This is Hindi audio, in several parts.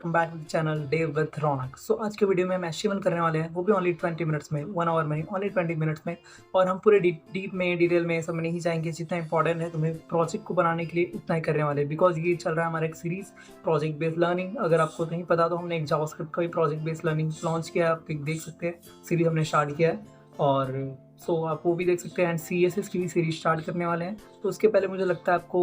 Welcome back to the channel day with Raunak. So आज के वीडियो में हम एचटीएमएल करने वाले हैं, वो भी ओनली 20 मिनट्स में, 1 आवर में, ओनली 20 मिनट्स में। और हम पूरे डीप में डिटेल में सब में नहीं जाएंगे, जितना इंपॉर्टेंट है तुम्हें प्रोजेक्ट को बनाने के लिए उतना ही करने वाले हैं। बिकॉज ये चल रहा है हमारा एक सीरीज प्रोजेक्ट बेस्ड लर्निंग। अगर आपको नहीं पता तो हमने एक जावास्क्रिप्ट का भी प्रोजेक्ट बेस्ड लर्निंग लॉन्च किया है, आप देख सकते हैं, सीरीज हमने स्टार्ट किया है। और आप वो भी देख सकते हैं। एंड CSS की भी सीरीज स्टार्ट करने वाले हैं। तो उसके पहले मुझे लगता है आपको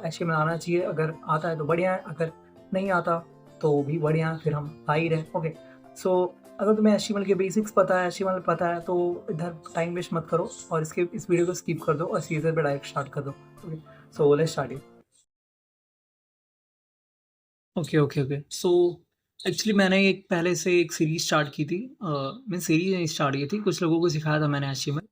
HTML आना चाहिए। अगर आता है तो बढ़िया है, अगर नहीं आता तो भी बढ़िया, फिर हम आ ही रहे। ओके, सो अगर तुम्हें HTML के बेसिक्स पता है, HTML पता है, तो इधर टाइम वेस्ट मत करो और इस वीडियो को स्किप कर दो और CSS पे डायरेक्ट स्टार्ट कर दो। Okay, so let's start it. Okay okay okay so actually मैंने एक पहले से एक सीरीज स्टार्ट की थी। मैं सीरीज नहीं स्टार्ट की थी, कुछ लोगों को सिखाया था मैंने HTML।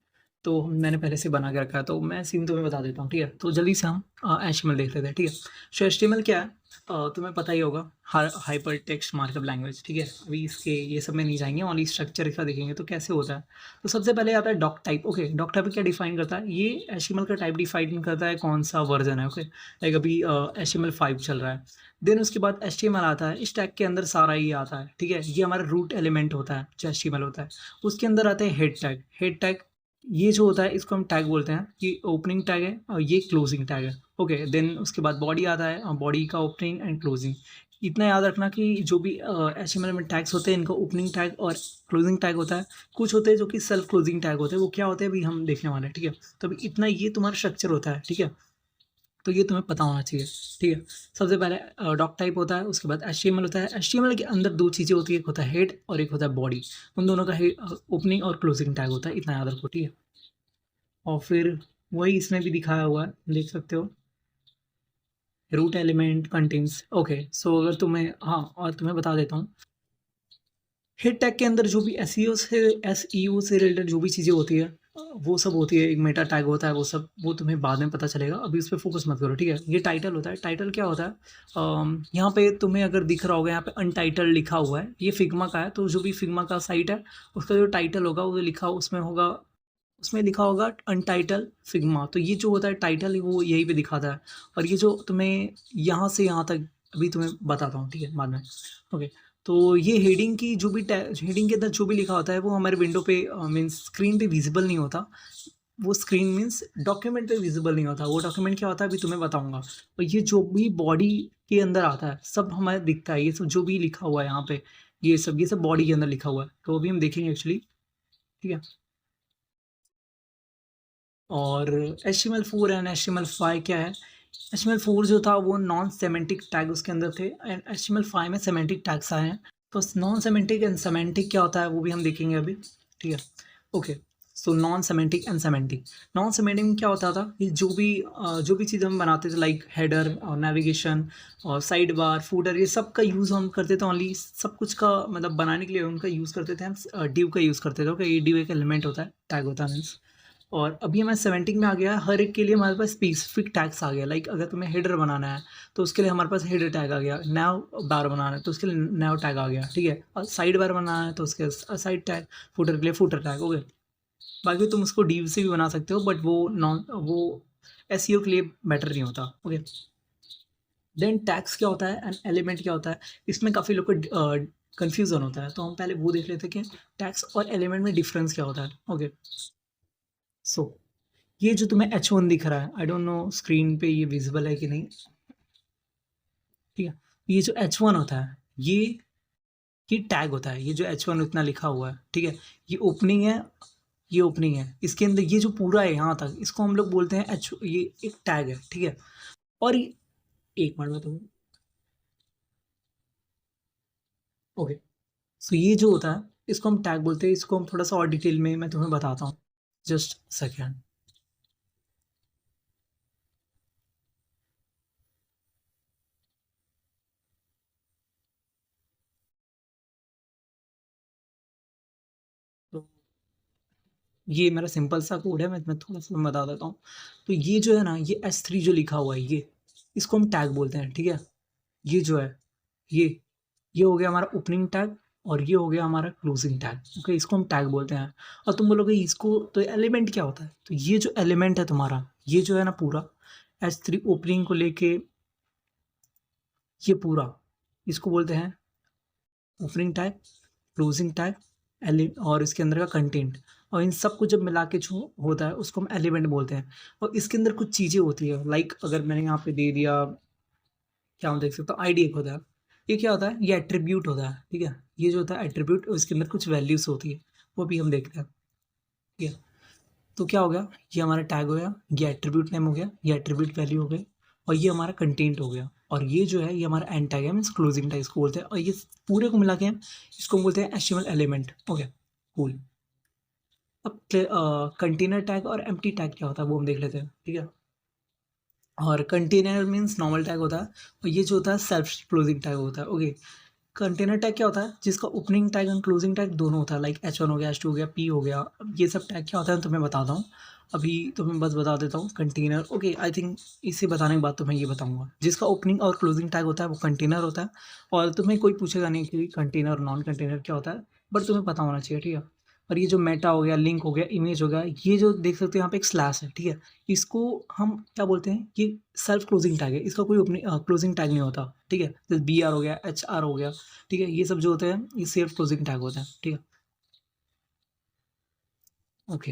तो मैंने पहले से बना के रखा है, तो मैं सीन तुम्हें बता देता हूँ, ठीक है। तो जल्दी से हम HTML देख लेते हैं, ठीक है। सो HTML क्या है, तुम्हें पता ही होगा, हाइपर टेक्स्ट मार्कअप लैंग्वेज, ठीक है। अभी इसके ये सब में नहीं जाएंगे, ओनली स्ट्रक्चर इसका देखेंगे तो कैसे होता है। तो सबसे पहले आता है doc type. Okay, doc type क्या डिफाइन करता है, ये HTML का टाइप डिफाइन करता है कौन सा वर्जन है। ओके, लाइक अभी HTML 5 चल रहा है। देन उसके बाद HTML आता है, इस टैग के अंदर सारा ये आता है, ठीक है। ये हमारा रूट एलिमेंट होता है जो HTML होता है। उसके अंदर आते हैं हेड टैग। हेड टैग ये जो होता है इसको हम टैग बोलते हैं, कि ओपनिंग टैग है और ये क्लोजिंग टैग है। ओके, देन उसके बाद बॉडी आता है और बॉडी का ओपनिंग एंड क्लोजिंग। इतना याद रखना कि जो भी HTML में टैग्स होते हैं, इनका ओपनिंग टैग और क्लोजिंग टैग होता है। कुछ होते हैं जो कि सेल्फ क्लोजिंग टैग होते हैं, वो क्या होते हैं अभी हम देखने वाले हैं, ठीक है। तो अभी इतना ये तुम्हारा स्ट्रक्चर होता है, ठीक है। तो ये तुम्हें पता होना चाहिए, ठीक है। सबसे पहले डॉक टाइप होता है, उसके बाद HTML होता है। HTML के अंदर दो चीज़ें होती है, एक होता है हेड और एक होता है बॉडी। उन दोनों का ओपनिंग और क्लोजिंग टैग होता है, इतना याद रखो, ठीक है। और फिर वही इसमें भी दिखाया हुआ है, देख सकते हो, रूट एलिमेंट कंटेन्स। ओके, सो अगर तुम्हें, हाँ, और तुम्हें बता देता हूँ, हिट टैग के अंदर जो भी SEO से रिलेटेड जो भी चीज़ें होती है, वो सब होती है। एक मेटा टैग होता है, वो सब वो तुम्हें बाद में पता चलेगा, अभी उस पर फोकस मत करो, ठीक है। ये टाइटल होता है। टाइटल क्या होता है, यहाँ पे तुम्हें अगर दिख रहा होगा, यहाँ पे अनटाइटल लिखा हुआ है, ये फिग्मा का है। तो जो भी फिग्मा का साइट है, उसका जो टाइटल होगा वो लिखा उसमें होगा, उसमें लिखा होगा अनटाइटल फिग्मा। तो ये जो होता है टाइटल, वो यहीं पे दिखाता है। और ये जो तुम्हें यहाँ से यहाँ तक अभी तुम्हें बताता हूँ, ठीक है, बाद में। ओके, तो ये हेडिंग की जो भी हेडिंग के अंदर जो भी लिखा होता है, वो हमारे विंडो पे मीन्स स्क्रीन पे विजिबल नहीं होता। वो स्क्रीन मीन्स डॉक्यूमेंट पे विजिबल नहीं होता। वो डॉक्यूमेंट क्या होता है अभी तुम्हें बताऊंगा। और ये जो भी बॉडी के अंदर आता है, सब हमें दिखता है। ये सब जो भी लिखा हुआ है यहाँ पे, ये सब बॉडी के अंदर लिखा हुआ है। तो अभी हम देखेंगे एक्चुअली, ठीक है। और HTML4 एंड HTML5 क्या है, HTML4 जो था वो नॉन सेमेंटिक टैग उसके अंदर थे, एंड HTML5 में सेमेंटिक टैग्स आए हैं। तो नॉन सेमेंटिक एंड सेमेंटिक क्या होता है वो भी हम देखेंगे अभी, ठीक है। Okay, so non semantic and semantic. Non semantic में क्या होता था कि जो भी चीज़ हम बनाते थे, लाइक हेडर और नेविगेशन और साइड बार, फूटर, ये सब का यूज़ हम करते थे। ओनली सब कुछ का मतलब बनाने के लिए उनका यूज़ करते थे हम, डिव का यूज़ करते थे। ओके, ये डिव एक एलिमेंट होता है, टैग होता है मीन्स। और अभी हमारे सेमेंटिक में आ गया है, हर एक के लिए हमारे पास स्पेसिफिक टैग्स आ गया। लाइक अगर तुम्हें हेडर बनाना है तो उसके लिए हमारे पास हेडर टैग आ गया। नैव बार बनाना है तो उसके लिए नैव टैग आ गया, ठीक है। और साइड बार बनाना है तो उसके साइड टैग, फुटर के लिए फुटर टैग, ओके। बाकी तुम उसको डीव से भी बना सकते हो, बट वो SEO के लिए बेटर नहीं होता, ओके। देन टैग्स क्या होता है एंड एलिमेंट क्या होता है, इसमें काफ़ी लोग को कन्फ्यूज़न होता है। तो हम पहले वो देख लेते हैं कि टैग्स और एलिमेंट में डिफरेंस क्या होता है, ओके। सो ये जो तुम्हें H1 दिख रहा है, आई डोंट नो स्क्रीन पे ये विजिबल है कि नहीं, ठीक है। ये जो H1 होता है, ये टैग होता है। ये जो H1 इतना लिखा हुआ है, ठीक है, ये ओपनिंग है, ये ओपनिंग है। इसके अंदर ये जो पूरा है यहाँ तक, इसको हम लोग बोलते हैं ये एक टैग है, ठीक है। और एक मिनट में तुम, ओके, सो ये जो होता है इसको हम टैग बोलते हैं। इसको हम थोड़ा सा और डिटेल में मैं तुम्हें बताता हूँ, जस्ट सेकेंड। तो ये मेरा सिंपल सा कोड है, मैं थोड़ा सा बता देता हूँ। तो ये जो है ना, ये S3 जो लिखा हुआ है, ये इसको हम टैग बोलते हैं, ठीक है। ये जो है, ये ये हो गया हमारा ओपनिंग टैग और ये हो गया हमारा क्लोजिंग टैग, ओके। इसको हम टैग बोलते हैं। और तुम बोलोगे इसको तो एलिमेंट क्या होता है, तो ये जो एलिमेंट है तुम्हारा, ये जो है ना पूरा S3 ओपनिंग को लेके, ये पूरा, इसको बोलते हैं ओपनिंग टैग, क्लोजिंग टैग और इसके अंदर का कंटेंट, और इन सब को जब मिला के जो होता है उसको हम एलिमेंट बोलते हैं। और इसके अंदर कुछ चीज़ें होती है, लाइक अगर मैंने यहाँ पे दे दिया, क्या हम देख सकते हो, आईडी एक होता है, ये क्या होता है, ये एट्रीब्यूट होता है, ठीक है। ये जो होता है एट्रीब्यूट, इसके अंदर कुछ वैल्यूज होती है, वो भी हम देखते हैं, ठीक है। तो क्या हो गया, ये हमारा टैग हो गया, ये एट्रीब्यूट नेम हो गया, ये एट्रीब्यूट वैल्यू हो गई, और ये हमारा कंटेंट हो गया, और ये जो है ये हमारा एंड टैग है, मीन्स क्लोजिंग टैग इसको बोलते हैं। और ये पूरे को मिला के हम इसको बोलते हैं एचटीएमएल एलिमेंट। Okay, cool. अब कंटेनर टैग और एम्प्टी टैग क्या होता है वो हम देख लेते हैं, ठीक है। और कंटेनर मीन्स नॉर्मल टैग होता है, और ये जो होता है सेल्फ क्लोजिंग टैग होता है। ओके, कंटेनर टैग क्या होता है, जिसका opening tag and closing tag दोनों होता है, लाइक H1 हो गया, H2 हो गया, P हो गया। अब ये सब टैग क्या होता है तो मैं बताता हूँ, अभी तो मैं बस बता देता हूँ। कंटेनर, ओके, आई थिंक इसे बताने के बाद तो मैं ये बताऊँगा, जिसका ओपनिंग और क्लोजिंग टैग होता है वो कंटेनर होता है। और तुम्हें कोई पूछेगा नहीं कि कंटेनर और नॉन कंटेनर क्या होता है, बट तुम्हें पता होना चाहिए, ठीक है। और ये जो मेटा हो गया, लिंक हो गया, इमेज हो गया, ये जो देख सकते हो यहाँ पे एक स्लैश है, ठीक है। इसको हम क्या बोलते हैं, ये सेल्फ क्लोजिंग टैग है, इसका कोई क्लोजिंग टैग नहीं होता, ठीक है। जैसे BR हो गया, HR हो गया, ठीक है। ये सब जो होते हैं ये सेल्फ क्लोजिंग टैग होते हैं, ठीक है। ओके,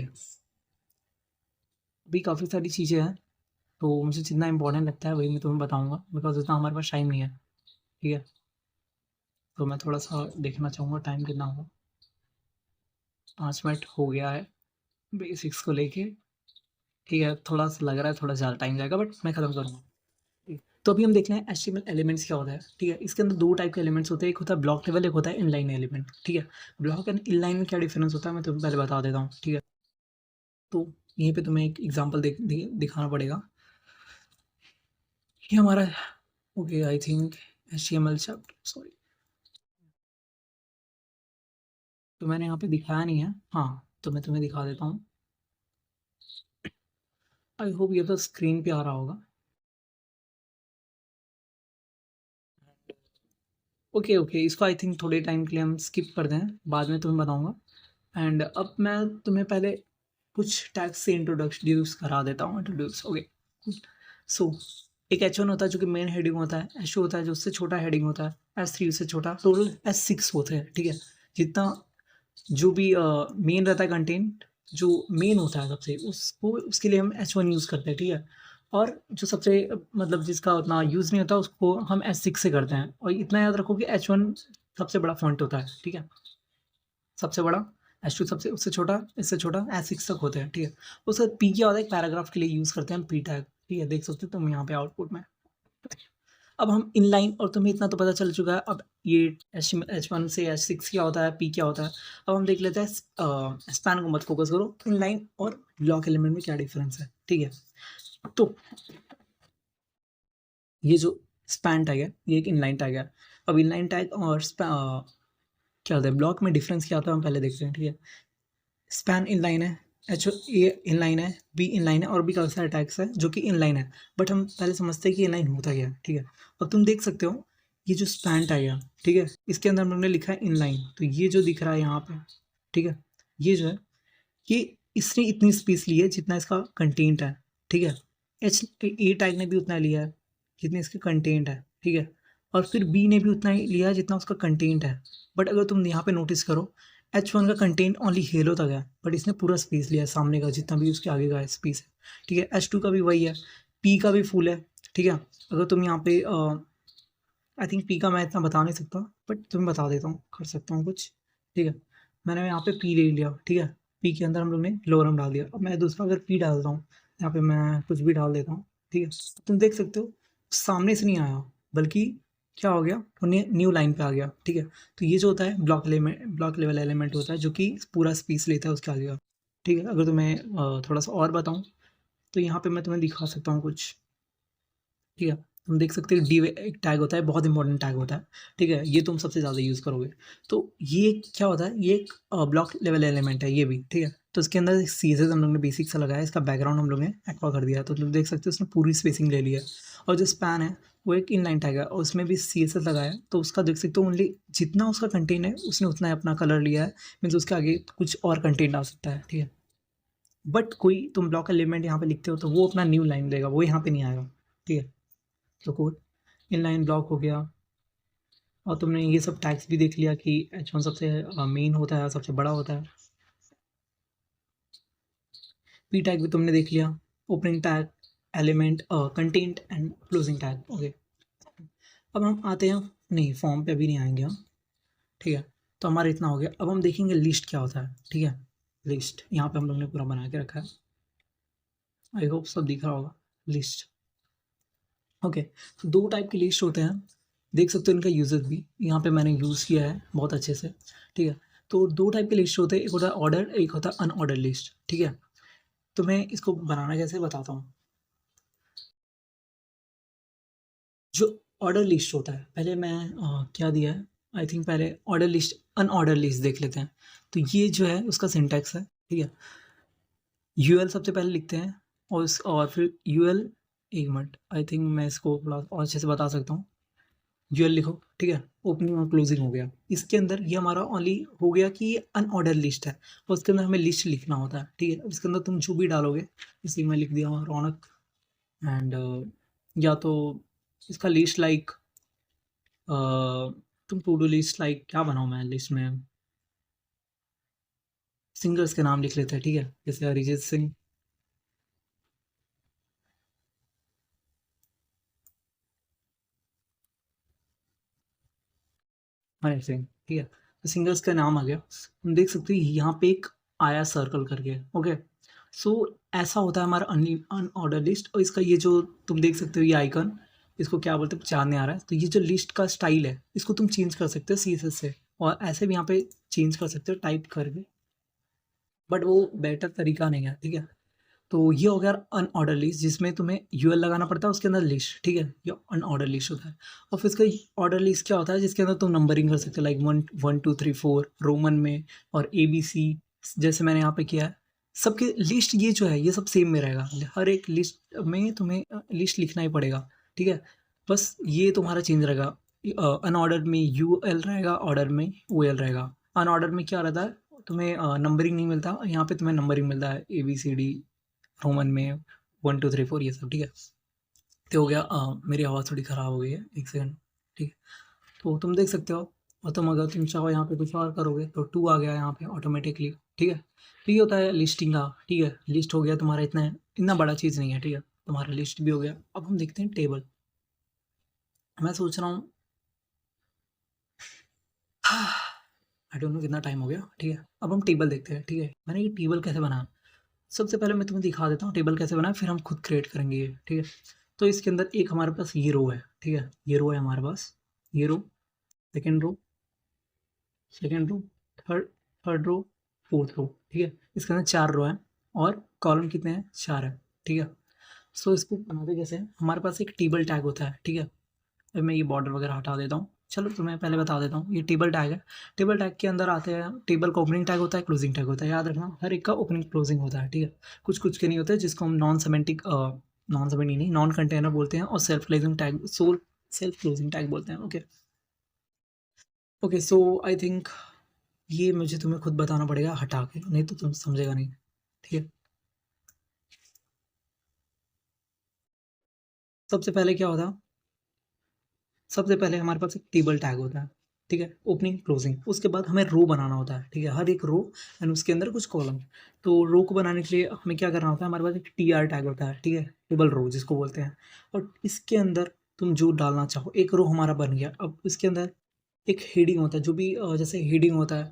अभी काफ़ी सारी चीज़ें हैं, तो मुझे जितना इंपॉर्टेंट लगता है वही मैं तुम्हें बताऊंगा, बिकॉज उतना हमारे पास टाइम नहीं है, ठीक है। तो मैं थोड़ा सा देखना चाहूँगा टाइम कितना होगा। 5 मिनट हो गया है बेसिक्स को लेके, ठीक है। थोड़ा सा लग रहा है थोड़ा ज़्यादा टाइम जाएगा, बट मैं ख़त्म करूँगा, ठीक है। तो अभी हम देख रहे हैं एचटीएमएल एलिमेंट्स क्या होता है, ठीक है। इसके अंदर दो टाइप के एलिमेंट्स होते हैं, एक होता है ब्लॉक लेवल, एक होता है इनलाइन एलिमेंट, ठीक है। ब्लॉक एंड इनलाइन में क्या डिफरेंस होता है मैं तुम्हें पहले बता देता हूँ, ठीक है। तो यहीं पे तुम्हें एक एग्जांपल दिखाना पड़ेगा। ये हमारा, okay, I think HTML chapter, sorry, तो मैंने यहाँ पे दिखाया नहीं है, हाँ, तो मैं तुम्हें दिखा देता हूँ। आई होप ये तो स्क्रीन पे आ रहा होगा। ओके ओके, इसको आई थिंक थोड़े टाइम के लिए हम स्किप कर दें, बाद में तुम्हें बताऊँगा। एंड अब मैं तुम्हें पहले कुछ टैग्स से इंट्रोड्यूस करा देता हूँ, इंट्रोड्यूस, ओके। सो एक H1 होता है जो कि मेन हेडिंग होता है, H2 होता है जो उससे छोटा हेडिंग होता है, S3 उससे छोटा, टोटल S6 होते हैं, ठीक है। जितना जो भी मेन रहता है कंटेंट, जो मेन होता है सबसे, उसको उसके लिए हम H1 यूज़ करते हैं, ठीक है। और जो सबसे मतलब जिसका उतना यूज़ नहीं होता उसको हम S6 से करते हैं। और इतना याद रखो कि H1 सबसे बड़ा फॉन्ट होता है, ठीक है, सबसे बड़ा। H2 सबसे उससे छोटा, इससे छोटा, S6 तक होते हैं, ठीक है। उसका P क्या होता है, एक पैराग्राफ के लिए यूज़ करते हैं हम P टैग, ठीक है, देख सकते हो तुम यहाँ पे आउटपुट में। अब हम इनलाइन, और तुम्हें इतना तो पता चल चुका है, अब ये H1 से H6 क्या होता है, P क्या होता है। अब हम देख लेते हैं, स्पैन को मत फोकस करो, इनलाइन और ब्लॉक एलिमेंट में क्या डिफरेंस है, ठीक है। तो ये जो स्पैन टैग है ये एक इनलाइन टैग है। अब इनलाइन टैग और क्या होता है, ब्लॉक में डिफरेंस क्या होता है हम पहले देखते हैं, ठीक है। स्पैन इनलाइन है, ए इनलाइन है, बी इनलाइन है, और भी काफ़ी सारे टैग्स है जो कि इनलाइन है, बट हम पहले समझते हैं कि इनलाइन होता क्या है, ठीक है। अब तुम देख सकते हो ये जो स्पैन टैग है, ठीक है, इसके अंदर हमने लिखा है इनलाइन, तो ये जो दिख रहा है यहाँ पे, ठीक है, ये जो है ये इसने इतनी स्पेस ली है जितना इसका कंटेंट है, ठीक है। ए टैग ने भी उतना लिया है जितने इसके कंटेंट है, ठीक है। और फिर बी ने भी उतना ही लिया है जितना उसका कंटेंट है। बट अगर तुम यहाँ पे नोटिस करो, H1 का कंटेंट ओनली हेलो तक है, बट इसने पूरा स्पेस लिया है सामने का, जितना भी उसके आगे का स्पेस है, ठीक है। H2 का भी वही है, P का भी फुल है, ठीक है। अगर तुम यहाँ पे आई थिंक P का मैं इतना बता नहीं सकता, बट तुम्हें बता देता हूँ, कर सकता हूँ कुछ, ठीक है। मैंने यहाँ पे P ले लिया, ठीक है। P के अंदर हम लोग ने लोरम डाल दिया। अब मैं दूसरा अगर P डालता हूँ, यहाँ पे मैं कुछ भी डाल देता हूँ, ठीक है, तुम देख सकते हो सामने से नहीं आया, बल्कि क्या हो गया, न्यू लाइन पे आ गया, ठीक है। तो ये जो होता है ब्लॉक लेवल एलिमेंट होता है जो कि पूरा स्पेस लेता है उसके आगे का, ठीक है। अगर तुम्हें थोड़ा सा और बताऊँ तो यहाँ पे मैं तुम्हें दिखा सकता हूँ कुछ, ठीक है। तुम देख सकते हो डी एक टैग होता है, बहुत इंपॉर्टेंट टैग होता है, ठीक है, ये तुम सबसे ज़्यादा यूज़ करोगे। तो ये क्या होता है, ये एक ब्लॉक लेवल एलिमेंट है ये भी, ठीक है। तो इसके अंदर CSS हम लोग ने बेसिक सा लगाया है, इसका बैकग्राउंड हम लोग ने एक्वा कर दिया है, तो तुम देख सकते हो उसने पूरी स्पेसिंग ले ली है। और जो स्पैन है वो एक इनलाइन टैग है, और उसमें भी CSS लगाया है, तो उसका देख सकते हो ओनली जितना उसका कंटेंट है उसने उतना ही अपना कलर लिया है, मीन्स उसके आगे कुछ और कंटेंट आ सकता है, ठीक है। बट कोई तुम ब्लॉक एलिमेंट यहाँ पे लिखते हो तो वो अपना न्यू लाइन देगा, वो यहाँ पे नहीं आएगा, ठीक है। तो कोड इनलाइन ब्लॉक हो गया, और तुमने ये सब टैग्स भी देख लिया कि H1 सबसे मेन होता है, सबसे बड़ा होता है। पी टैग भी तुमने देख लिया, opening tag, element, content and closing tag. Okay, अब हम आते हैं, नहीं फॉर्म पे अभी नहीं आएंगे हम, ठीक है। तो हमारा इतना हो गया। अब हम देखेंगे लिस्ट क्या होता है, ठीक है। लिस्ट यहाँ पे हम लोग ने पूरा बना के रखा है, आई होप सब दिख रहा होगा। List, okay. तो दो टाइप के लिस्ट होते हैं, देख सकते हो इनका यूजेस भी यहाँ पे मैंने यूज़ किया है बहुत अच्छे से, ठीक है। तो दो टाइप के लिस्ट होते हैं, एक होता है ऑर्डर, एक होता है अनऑर्डर लिस्ट, ठीक है। तो मैं इसको बनाना कैसे बताता हूँ। जो ऑर्डर लिस्ट होता है, पहले मैं क्या दिया है, आई थिंक पहले ऑर्डर लिस्ट अनऑर्डर लिस्ट देख लेते हैं। तो ये जो है उसका सिंटैक्स है, ठीक है। यूएल सबसे पहले लिखते हैं, और फिर यूएल, एक मिनट, आई थिंक मैं इसको थोड़ा और अच्छे से बता सकता हूँ। यूएल लिखो, ठीक है। ओपनिंग और क्लोजिंग हो गया। इसके अंदर ये हमारा ओनली हो गया कि ये अनऑर्डर लिस्ट है, और उसके अंदर हमें लिस्ट लिखना होता है, ठीक है। इसके अंदर तुम जो भी डालोगे, इसलिए मैं लिख दिया हूँ रौनक एंड, या तो इसका लिस्ट लाइक, तुम टू डू लिस्ट लाइक क्या बनाऊँ मैं लिस्ट में, सिंगर्स के नाम लिख लेते हैं, ठीक है, जैसे अरिजीत सिंह, हनी सिंह, ठीक है। तो सिंगर्स का नाम आ गया। हम देख सकते हैं यहाँ पे एक आया सर्कल करके, ओके। सो ऐसा होता है हमारा अनऑर्डर लिस्ट। और इसका ये जो तुम देख सकते हो ये आइकन, इसको क्या बोलते हैं, चाँद नहीं आ रहा है। तो ये जो लिस्ट का स्टाइल है, इसको तुम चेंज कर सकते हो CSS से, और ऐसे भी यहाँ पे चेंज कर सकते हो टाइप करके, बट वो बेटर तरीका नहीं है, ठीक है। तो ये हो गया अनऑर्डर लिस्ट, जिसमें तुम्हें यूएल लगाना पड़ता है, उसके अंदर लिस्ट, ठीक है। ये अनऑर्डर लिस्ट होता है। और फिर इसका ऑर्डर लिस्ट क्या होता है, जिसके अंदर तुम नंबरिंग कर सकते हो, लाइक 1 1 2 3 4 रोमन में, और ABC, जैसे मैंने यहाँ पे किया है। सबके लिस्ट ये जो है ये सब सेम में रहेगा, हर एक लिस्ट में तुम्हें लिस्ट लिखना ही पड़ेगा, ठीक है। बस ये तुम्हारा चेंज रहेगा, अनऑर्डर में UL रहेगा, ऑर्डर में OL रहेगा। अनऑर्डर में क्या रहता है, तुम्हें नंबरिंग नहीं मिलता, यहाँ पे तुम्हें नंबरिंग मिलता है ABCD रोमन में 1 2 3 4 ये सब, ठीक है। तो हो गया, मेरी आवाज़ थोड़ी ख़राब हो गई है, एक सेकंड, ठीक है। तो तुम देख सकते हो, और तुम अगर तुम चाहो यहाँ पे कुछ और करोगे तो 2 आ गया यहाँ पे ऑटोमेटिकली, ठीक है। तो ये होता है लिस्टिंग का, ठीक है। लिस्ट हो गया तुम्हारा, इतना इतना बड़ा चीज़ नहीं है, ठीक है। तुम्हारा लिस्ट भी हो गया। अब हम देखते हैं टेबल। मैं सोच रहा हूँ, आई डोंट नो कितना टाइम हो गया, ठीक है। अब हम टेबल देखते हैं, ठीक है। मैंने ये टेबल कैसे बनाया, सबसे पहले मैं तुम्हें दिखा देता हूँ टेबल कैसे बनाया, फिर हम खुद क्रिएट करेंगे ये, ठीक है। तो इसके अंदर एक हमारे पास ये रो है, ठीक है। ये रो है हमारे पास, ये row, second row, second row, third third row, fourth row, ठीक है। इसके अंदर 4 रो हैं, और कॉलम कितने हैं, 4 है, ठीक है। सो इसको बनाते कैसे हैं, हमारे पास एक टेबल टैग होता है, ठीक है। अब मैं ये बॉर्डर वगैरह हटा देता हूँ, चलो तो मैं पहले बता देता हूँ। ये टेबल टैग है। टेबल टैग के अंदर आते हैं, टेबल का ओपनिंग टैग होता है, क्लोजिंग टैग होता है, याद रखना हर एक का ओपनिंग क्लोजिंग होता है, ठीक है। कुछ कुछ के नहीं होते, जिसको हम नॉन सेमेंटिक नहीं, नॉन कंटेनर बोलते हैं, और सेल्फ क्लोजिंग टैग बोलते हैं, okay. Okay, so I think ये मुझे तुम्हें खुद बताना पड़ेगा हटा के, नहीं तो तुम समझेगा नहीं, ठीक है। सबसे पहले क्या होता, सबसे पहले हमारे पास एक टेबल टैग होता है, ठीक है, ओपनिंग क्लोजिंग। उसके बाद हमें रो बनाना होता है, ठीक है, हर एक रो एंड उसके अंदर कुछ कॉलम। तो रो को बनाने के लिए हमें क्या करना होता है, हमारे पास एक TR टैग होता है, ठीक है, टेबल रो जिसको बोलते हैं। और इसके अंदर तुम जो डालना चाहो, एक रो हमारा बन गया। अब इसके अंदर एक हेडिंग होता है, जो भी जैसे हेडिंग होता है,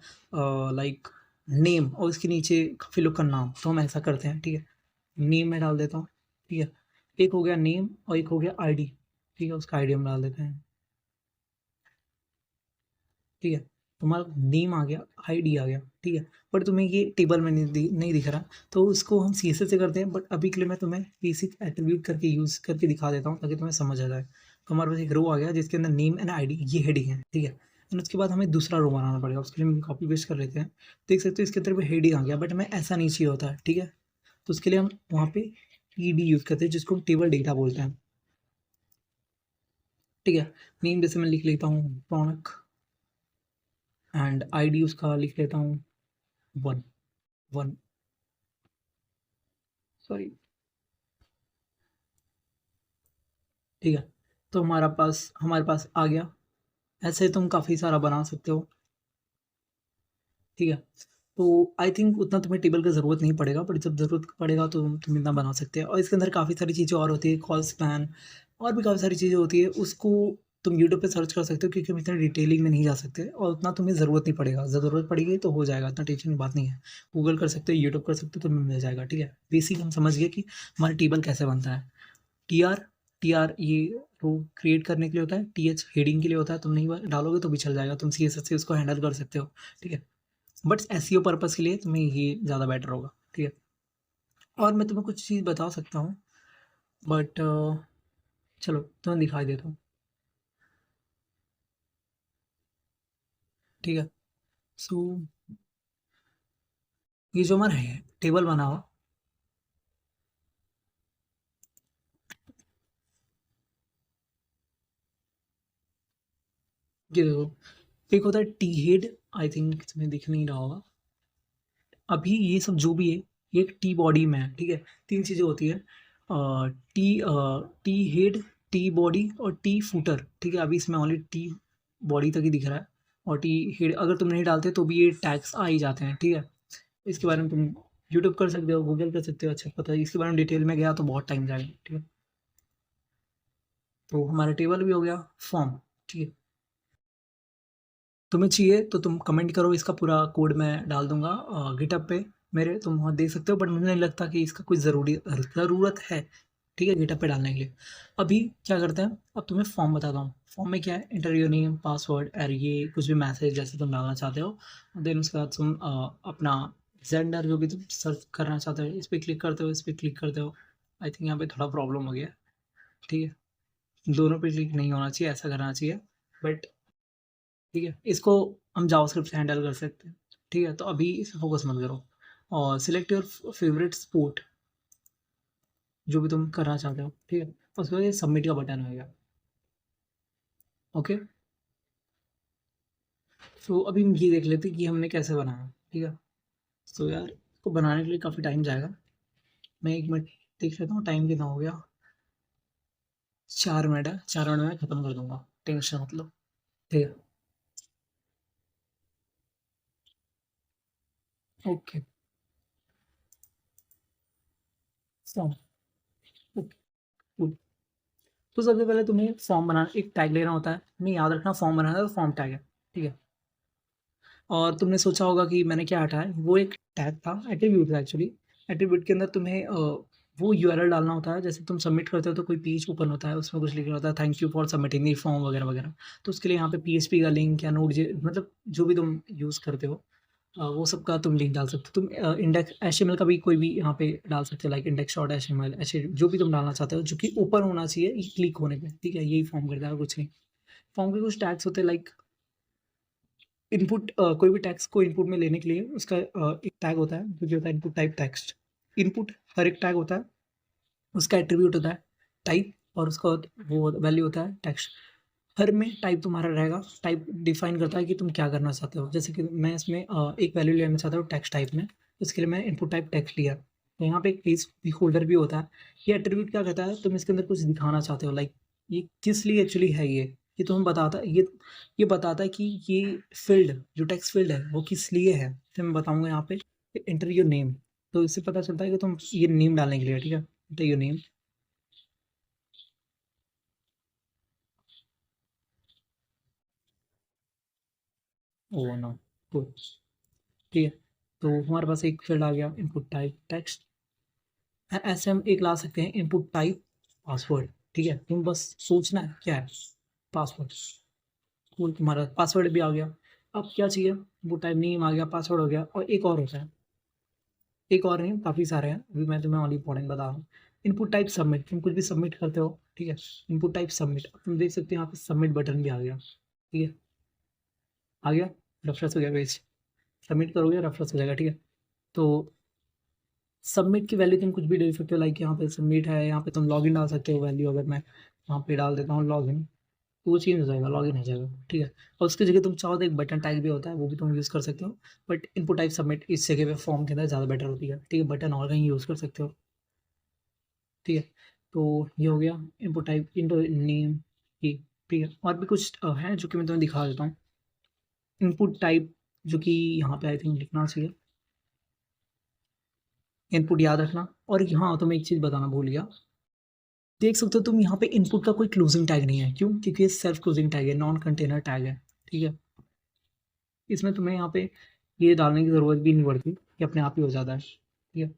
लाइक नेम, और उसके नीचे काफ़ी लोग का नाम, तो हम ऐसा करते हैं, ठीक है। नेम में डाल देता हूँ, ठीक है। एक हो गया नेम, और एक हो गया ID, ठीक है, उसका ID हम डाल देते हैं, ठीक है। तुम्हारा नेम आ गया, ID आ गया, ठीक है। बट तुम्हें ये टेबल में नहीं दिख रहा, तो उसको हम CSS से करते हैं, बट अभी के लिए मैं तुम्हें बेसिक एट्रीब्यूट करके यूज़ करके दिखा देता हूँ, ताकि तुम्हें समझ आ जाए। तो हमारे पास एक रो आ गया, जिसके अंदर नेम एंड ID ये हेडिंग है, ठीक है। एंड उसके बाद हमें दूसरा रो बनाना पड़ेगा, उसके लिए हम कॉपी पेस्ट कर लेते हैं। देख सकते हो इसके अंदर भी हेडिंग आ गया, बट हमें ऐसा नहीं चाहिए होता है, ठीक है। तो उसके लिए हम वहाँ पे TD यूज़ करते हैं, जिसको हम टेबल डेटा बोलते हैं, ठीक है। नेम जैसे मैं लिख लेता हूँ रौनक, एंड ID उसका लिख लेता हूँ 1 1, सॉरी, ठीक है। तो हमारे पास आ गया, ऐसे तुम काफ़ी सारा बना सकते हो, ठीक है? तो आई थिंक उतना तुम्हें टेबल का ज़रूरत नहीं पड़ेगा, बट जब ज़रूरत पड़ेगा तो तुम इतना बना सकते हो। और इसके अंदर काफ़ी सारी चीज़ें और होती है, कॉल स्पैन और भी काफ़ी सारी चीज़ें होती है, उसको तुम यूट्यूब पे सर्च कर सकते हो, क्योंकि हम इतना डिटेलिंग में नहीं जा सकते और उतना तुम्हें ज़रूरत नहीं पड़ेगा। ज़रूरत पड़ेगी तो हो जाएगा, इतना टेंशन की बात नहीं है। गूगल कर सकते हो, यूट्यूब कर सकते हो, तुम्हें मिल जाएगा, ठीक है? बेसिक हम समझ गए कि हमारा टेबल कैसे बनता है। टीआर टीआर ये रो क्रिएट करने के लिए होता है, टीएच हेडिंग के लिए होता है, तुम नहीं डालोगे तो भी चल जाएगा, तुम सीएसएस से उसको हैंडल कर सकते हो, ठीक है? बट एसईओ पर्पज़ के लिए तुम्हें ये ज़्यादा बेटर होगा, ठीक है? और मैं तुम्हें कुछ चीज़ बता सकता हूँ, बट चलो तुम्हें दिखाई देता हूँ, ठीक है? सो ये जो हमारा है टेबल बना हुआ, ये देखो, एक होता है टी हेड, आई थिंक तुम्हें दिख नहीं रहा होगा। अभी ये सब जो भी है, ये एक टी बॉडी में है, ठीक है? 3 चीज़ें होती है, टी हेड, टी बॉडी और टी फूटर, ठीक है? अभी इसमें ओनली टी बॉडी तक ही दिख रहा है, और टी हेड अगर तुम नहीं डालते तो भी ये टैग्स आ ही जाते हैं, ठीक है? इसके बारे में तुम यूट्यूब कर सकते हो, गूगल कर सकते हो, अच्छा पता है इसके बारे में डिटेल में गया तो बहुत टाइम जाएगा, ठीक है? तो हमारा टेबल भी हो गया, फॉर्म, ठीक है? तुम्हें चाहिए तो तुम कमेंट करो, इसका पूरा कोड मैं डाल दूँगा गिटहब पे मेरे, तुम वहाँ देख सकते हो, बट मुझे नहीं लगता कि इसका कोई ज़रूरत है, ठीक है, गिटहब पे डालने के लिए। अभी क्या करते हैं, अब तुम्हें फॉर्म बताता हूँ। फॉर्म में क्या है, एंटर योर नेम, पासवर्ड और ये कुछ भी मैसेज जैसे तुम डालना चाहते हो। देन उसके बाद तुम अपना जेंडर जो भी तुम सर्च करना चाहते हो, इस पे क्लिक करते हो, इस पे क्लिक करते हो। आई थिंक यहाँ पे थोड़ा प्रॉब्लम हो गया, ठीक है? दोनों पे क्लिक नहीं होना चाहिए, ऐसा करना चाहिए, बट ठीक है, इसको हम जावास्क्रिप्ट से हैंडल कर सकते हैं, ठीक है? तो अभी इस पे फ़ोकस मत करो और सिलेक्ट योर फ़ेवरेट स्पोर्ट, जो भी तुम करना चाहते हो, ठीक है? उसके बाद ये सबमिट का बटन होएगा, ओके? तो अभी हम ये देख लेते हैं कि हमने कैसे बनाया, ठीक है? तो यार इसको बनाने के लिए काफ़ी टाइम जाएगा। मैं 1 मिनट देख लेता हूँ टाइम कितना हो गया, 4 मिनट है, 4 मिनट में मैं खत्म कर दूँगा, टेंशन मत लो, ठीक है? Okay, form, okay, cool. तो सबसे पहले तुम्हें फॉर्म बनाना एक टैग लेना होता है, तुम्हें याद रखना फॉर्म बनाना है तो फॉर्म टैग है, ठीक है? और तुमने सोचा होगा कि मैंने क्या हटाया, वो एक टैग था, एट्रीब्यूट था एक्चुअली। एट्रीब्यूट के अंदर तुम्हें वो यूआरएल डालना होता है, जैसे तुम सबमिट करते हो तो कोई पेज ओपन होता है, उसमें कुछ लिखा होता है thank you for submitting the form वगैरह वगैरह। तो उसके लिए यहाँ पे पीएचपी का लिंक या नोड जे मतलब जो भी तुम यूज़ करते हो, वो सब का तुम लिंक डाल सकते हो। तुम इंडेक्स एचटीएमएल का भी कोई भी यहाँ पे डाल सकते हो, लाइक इंडेक्स डॉट एचटीएमएल, ऐसे जो भी तुम डालना चाहते हो जो कि ओपन होना चाहिए क्लिक होने पे, ठीक है? यही फॉर्म करता है और कुछ नहीं। फॉर्म के कुछ टैग्स होते हैं, लाइक इनपुट, कोई भी टेक्स्ट को इनपुट में लेने के लिए उसका एक टैग होता है जो कि होता है इनपुट टाइप टेक्स्ट। इनपुट हर एक टैग होता है, उसका एट्रीब्यूट होता है टाइप, और उसका वो वैल्यू होता है टेक्स्ट। हर में टाइप तुम्हारा रहेगा, टाइप डिफाइन करता है कि तुम क्या करना चाहते हो। जैसे कि मैं इसमें एक वैल्यू लेना चाहता हूँ टेक्स्ट टाइप में, इसके लिए मैं इनपुट टाइप टेक्स्ट लिया। तो यहाँ पे एक प्लेस भी होल्डर भी होता है। ये एट्रीब्यूट क्या कहता है, तुम इसके अंदर कुछ दिखाना चाहते हो, लाइक ये किस लिए एक्चुअली है, ये तुम्हें बताता है, ये बताता है कि ये फील्ड जो टेक्स्ट फील्ड है वो किस लिए है। तो मैं बताऊंगा यहाँ पे एंटर योर नेम, तो इससे पता चलता है कि तुम ये नेम डालने के लिए, ठीक है? Enter your name, oh no, good, ठीक है? तो हमारे पास एक फील्ड आ गया इनपुट टाइप टेक्स्ट। ऐसे हम एक ला सकते हैं इनपुट टाइप पासवर्ड, ठीक है? तुम बस सोचना है क्या है, पासवर्ड, कूल, तुम्हारा पासवर्ड भी आ गया। अब क्या चाहिए, इनपुट टाइप नेम आ गया, पासवर्ड हो गया, और एक और होता है, एक और नहीं काफ़ी सारे हैं, अभी मैं तुम्हें ओनली इंपॉर्टेंट बता रहा हूँ। इनपुट टाइप सबमिट, तुम कुछ भी सबमिट करते हो, ठीक है? इनपुट टाइप सबमिट, तुम देख सकते हो यहाँ पे सबमिट बटन भी आ गया, ठीक है? आ गया, रेफ्रेश हो गया पेज, सबमिट करोगे रेफ्रेश हो जाएगा, ठीक है? तो सबमिट की वैल्यू तुम कुछ भी दे सकते हो, लाइक यहाँ पे सबमिट है, यहाँ पे तुम लॉगिन डाल सकते हो वैल्यू, अगर मैं यहाँ पे डाल देता हूँ लॉगिन, तो वो चेंज हो जाएगा, लॉगिन हो जाएगा, ठीक है? और उसकी जगह तुम चाहो तो एक बटन टाइप भी होता है, वो भी तुम यूज़ कर सकते हो, बट इनपुट टाइप सबमिट इस जगह पे फॉर्म के अंदर ज़्यादा बेटर होती है, ठीक है? बटन और कहीं यूज़ कर सकते हो, ठीक है? तो ये हो गया इनपुट टाइप, इनटू नेम की ठीक है। और भी कुछ हैं जो कि मैं तुम्हें दिखा देता हूँ। इनपुट टाइप जो कि यहाँ पे आई थिंक लिखना चाहिए, इनपुट याद रखना। और हाँ, तुम्हें एक चीज़ बताना भूल गया, देख सकते हो तुम यहाँ पे इनपुट का कोई क्लोजिंग टैग नहीं है। क्यों? क्योंकि ये सेल्फ क्लोजिंग टैग है, नॉन कंटेनर टैग है, ठीक है। इसमें तुम्हें यहाँ पे ये डालने की ज़रूरत भी नहीं पड़ती, ये अपने आप ही हो जाता है, ठीक है।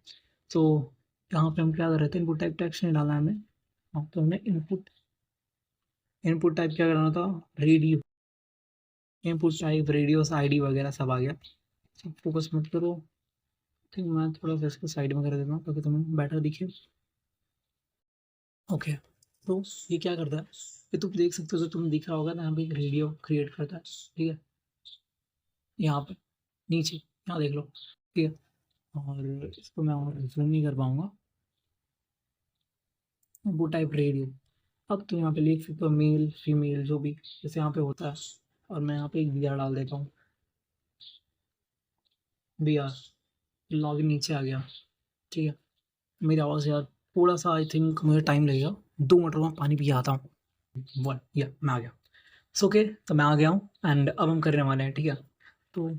तो यहाँ पे हम क्या कर रहे थे, इनपुट टाइप टेक्स्ट नहीं डालना है हमें। हाँ, तो हमने इनपुट इनपुट टाइप क्या करना था, radio. Input type radios ID वगैरह सब आ गया। सब फोकस मत करो, ठीक। मैं थोड़ा सा इसको साइड में कर देता हूँ ताकि तुम्हें बेटर दिखे। ओके, तो ये क्या करता है, ये तुम देख सकते हो, तो तुम दिख रहा होगा ना यहाँ पे एक रेडियो क्रिएट करता है, ठीक है। यहाँ पे नीचे यहाँ देख लो, ठीक है। और इसको मैं और जूम नहीं कर पाऊँगा। वो टाइप रेडियो, अब तो यहाँ पे लिख सकते हो मेल फीमेल जो भी जैसे यहाँ पे होता है। और मैं यहाँ पे एक बी आर डाल देता हूँ, बी आर। लॉगिन नीचे आ गया, ठीक है। मेरी आवाज़ यार थोड़ा सा आई थिंक मुझे टाइम लगेगा, 2 मिनट में पानी पी आता हूँ। वन या मैं आ गया। सो ओके, तो मैं आ गया हूँ एंड अब हम करने वाले हैं, ठीक है। तो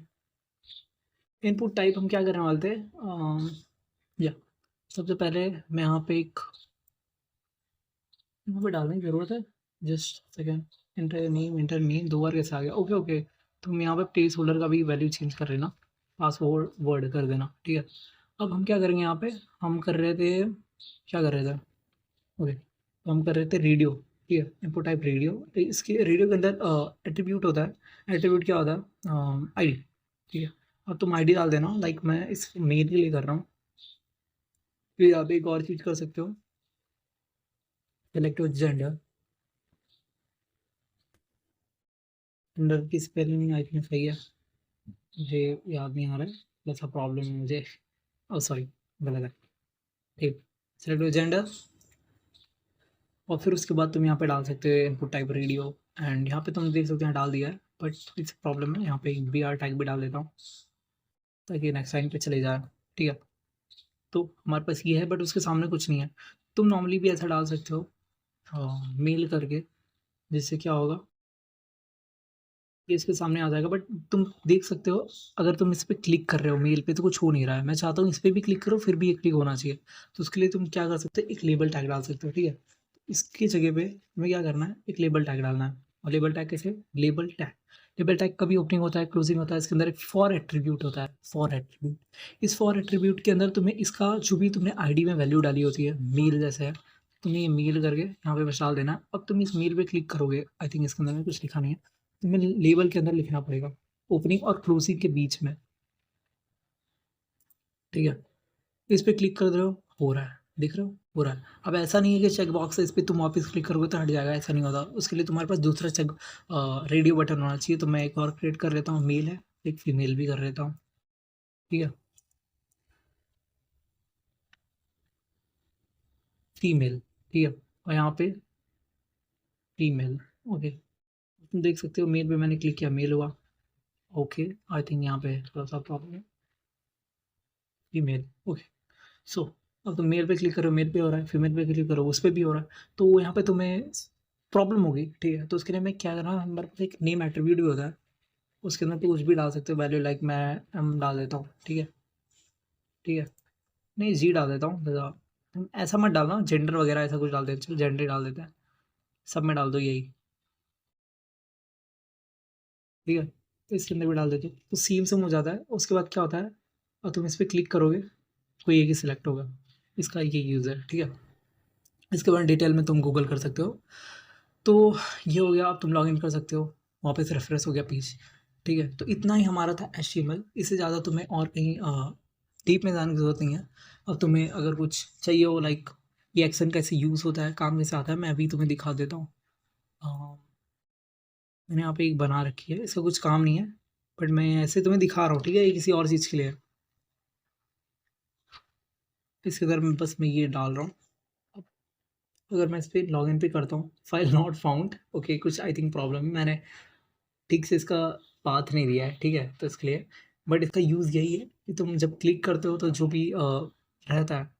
इनपुट टाइप हम क्या करने वाले थे, या सबसे पहले मैं यहाँ पे एक यहाँ पे डालने की ज़रूरत है, जस्ट सेकेंड। इंटर नेम 2 बार कैसे आ गया, ओके ओके। तुम यहाँ पे प्लेस होल्डर का भी वैल्यू चेंज कर लेना, पासवर्ड वर्ड कर देना, ठीक है। अब हम क्या करेंगे यहाँ पे, हम कर रहे थे, क्या कर रहे थे, ओके, तो हम कर रहे थे रेडियो, ठीक है। इनपुट टाइप रेडियो, इसके रेडियो के अंदर एट्रीब्यूट होता है। एट्रीब्यूट क्या होता है, आईडी, ठीक है। अब तुम आईडी डाल देना, लाइक मैं इस मेल के लिए कर रहा हूँ। फिर आप एक और चीज़ कर सकते हो, सेलेक्ट जेंडर। जेंडर की स्पेलिंग आई थिंक सही है, मुझे याद नहीं आ रहा है, थोड़ा सा प्रॉब्लम है मुझे, ओ सॉरी गलत है, ठीक। सेलेक्ट जेंडर, और फिर उसके बाद तुम यहाँ पे डाल सकते हो इनपुट टाइप रेडियो। एंड यहाँ पे तुम देख सकते हो यहाँ डाल दिया है, बट इस प्रॉब्लम है, यहाँ पे एक बी आर टैग भी डाल देता हूँ ताकि नेक्स्ट लाइन पे चले जाए, ठीक है। तो हमारे पास ये है, बट उसके सामने कुछ नहीं है। तुम नॉर्मली भी ऐसा डाल सकते हो मेल करके, जिससे क्या होगा, ये इसके सामने आ जाएगा। बट तुम देख सकते हो, अगर तुम इस पर क्लिक कर रहे हो मेल पे तो कुछ हो नहीं रहा है। मैं चाहता हूँ इस पर भी क्लिक करो, फिर भी ये क्लिक होना चाहिए। तो उसके लिए तुम क्या कर सकते हो, एक लेबल टैग डाल सकते हो, ठीक है। इसकी जगह पे तुम्हें क्या करना है, एक लेबल टैग डालना है। और लेबल टैग कैसे, लेबल टैग कभी ओपनिंग होता है, क्लोजिंग होता है, इसके अंदर एक फॉर एट्रीब्यूट होता है, फॉर एट्रीब्यूट। इस फॉर एट्रीब्यूट के अंदर तुम्हें इसका जो भी तुमने आईडी में वैल्यू डाली होती है, मेल जैसे है, तुम्हें ये मेल करके यहाँ पे बस डाल देना। अब तुम इस मेल पे क्लिक करोगे, आई थिंक इसके अंदर में कुछ लिखा नहीं है, तुम्हें लेबल के अंदर लिखना पड़ेगा, ओपनिंग और क्लोजिंग के बीच में, ठीक है। इस पे क्लिक कर रहे हो रहा है, दिख रहे हो रहा है। अब ऐसा नहीं है कि चेक बॉक्स है, इस पे तुम वापस क्लिक करोगे तो हट जाएगा, ऐसा नहीं होता। उसके लिए तुम्हारे पास दूसरा चेक रेडियो बटन होना चाहिए। तो मैं एक और क्रिएट कर लेता हूँ, मेल है, एक फीमेल भी कर लेता हूँ, ठीक है, फीमेल, ठीक है। और यहाँ पे फीमेल, ओके। तुम देख सकते हो मेल पे मैंने क्लिक किया, मेल हुआ, ओके। आई थिंक यहाँ पे थोड़ा सा प्रॉब्लम है, फीमेल, ओके। सो अब तुम मेल पे क्लिक करो, मेल पे हो रहा है, फीमेल पे क्लिक करो, उस पर भी हो रहा है। तो यहाँ पे तुम्हें प्रॉब्लम होगी, ठीक है। तो उसके लिए मैं क्या करना, हमारे पास एक नेम एट्रीब्यूट भी होता है, उसके अंदर तो कुछ भी डाल सकते हो वैल्यू, लाइक मैं एम डाल देता हूँ, ठीक है, ठीक है। नहीं, जी डाल देता हूँ ज़्यादा, तुम ऐसा मत डालना जेंडर वगैरह, ऐसा कुछ डाल देते, चलो जेंडर डाल देते हैं, सब में डाल दो यही, ठीक है। तो इसके अंदर भी डाल देते हो तो सेम सेम हो जाता है। उसके बाद क्या होता है, और तुम इस पर क्लिक करोगे, कोई एक ही सिलेक्ट होगा, इसका ये यूज़ है, ठीक है। इसके बाद डिटेल में तुम गूगल कर सकते हो। तो ये हो गया, अब तुम लॉगिन कर सकते हो, वापस रेफरेंस हो गया पेज, ठीक है। तो इतना ही हमारा था HTML, इससे ज़्यादा तुम्हें और कहीं डीप में जाने की ज़रूरत नहीं है। अब तुम्हें अगर कुछ चाहिए हो, लाइक ये एक्शन कैसे यूज़ होता है, काम कैसे आता है, मैं अभी तुम्हें दिखा देता हूँ। अ, मैंने यहाँ पे एक बना रखी है, इसका कुछ काम नहीं है, बट मैं ऐसे तुम्हें दिखा रहा हूँ, ठीक है, ये किसी और चीज़ के लिए है। इसके अंदर मैं बस मैं ये डाल रहा हूँ। अब अगर मैं इस पर लॉगिन पे करता हूँ, फाइल नॉट फाउंड, ओके, कुछ आई थिंक प्रॉब्लम है, मैंने ठीक से इसका पाथ नहीं दिया है, ठीक है, तो इसके लिए। बट इसका यूज़ यही है कि तुम जब क्लिक करते हो तो जो भी रहता है,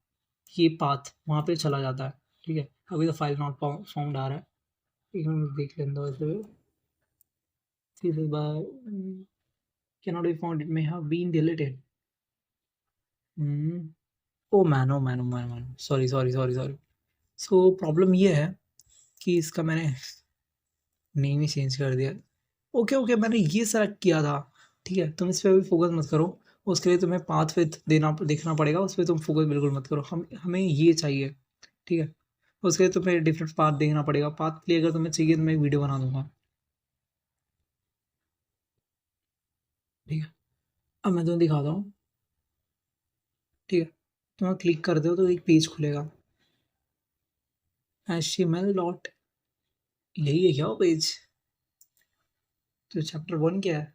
ये पाथ वहाँ पे चला जाता है, ठीक है। अभी तो फाइल नॉट फाउंड आ रहा है, एक मिनट देख लेता हूँ इसे। This is by cannot be found. It may have been deleted. Oh man, oh man, oh man, man, sorry, sorry, sorry, sorry. So problem ये है कि इसका मैंने नेम ही चेंज कर दिया। ओके, ओके, मैंने ये सेलेक्ट किया था, ठीक है? तुम इस पे अभी फ़ोकस मत करो, उसके लिए तुम्हें पाथ विड्थ देखना पड़ेगा, उस पे तुम फ़ोकस बिल्कुल मत करो। हमें ये चाहिए, ठीक है? उसके लिए तुम्हें डिफरेंट पाथ देखना पड़ेगा। पाथ के लिए अगर तुम्हें चाहिए तो मैं एक वीडियो बना दूँगा, ठीक है? अब मैं तुम्हें दिखाता हूँ, ठीक है? तुम क्लिक करते हो तो एक पेज खुलेगा, HTML डॉट, यही है क्या वो पेज? तो चैप्टर 1 क्या है?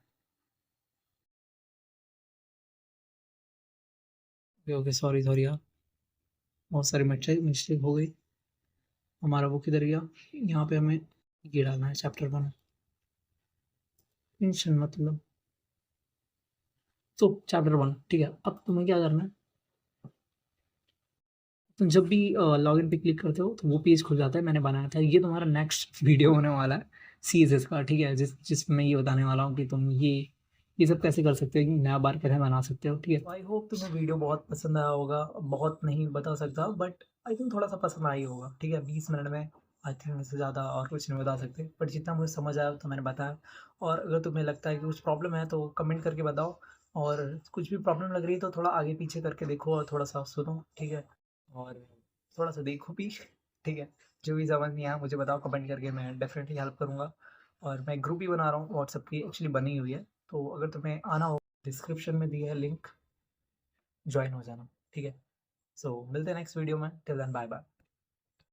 ओके, ओके, सॉरी, सॉरी यार, बहुत सारी मिस्टेक हो गई। हमारा वो किधर गया? यहाँ पे हमें ये डालना है चैप्टर 1, मेंशन मतलब। तो चैप्टर 1, ठीक है? अब तुम्हें क्या करना है, तुम जब भी लॉगिन पे क्लिक करते हो तो वो पेज खुल जाता है, मैंने बनाया था। ये तुम्हारा नेक्स्ट वीडियो होने वाला है सीएसएस का, ठीक है? जिसमें मैं ये बताने वाला हूँ कि तुम ये सब कैसे कर सकते हो, कि नया बार कैसे बना सकते हो, ठीक है? आई होप तुम्हें वीडियो बहुत पसंद आया होगा। बहुत नहीं बता सकता, बट आई थिंक थोड़ा सा पसंद आई होगा, ठीक है? 20 मिनट में आई थिंक इससे ज़्यादा और कुछ नहीं बता सकते, बट जितना मुझे समझ आया तो मैंने बताया। और अगर तुम्हें लगता है कि कुछ प्रॉब्लम है तो कमेंट करके बताओ, और कुछ भी प्रॉब्लम लग रही है तो थोड़ा आगे पीछे करके देखो और थोड़ा सा सुनो, ठीक है? और थोड़ा-सा देखो भी, ठीक है? जो भी समझ नहीं आया मुझे बताओ कमेंट करके, मैं डेफ़िनेटली हेल्प करूँगा। और मैं ग्रुप भी बना रहा हूँ व्हाट्सएप की, एक्चुअली बनी हुई है, तो अगर तुम्हें आना हो डिस्क्रिप्शन में दिया है लिंक, जॉइन हो जाना, ठीक है? सो मिलते हैं नेक्स्ट वीडियो में, टिल देन बाय बाय।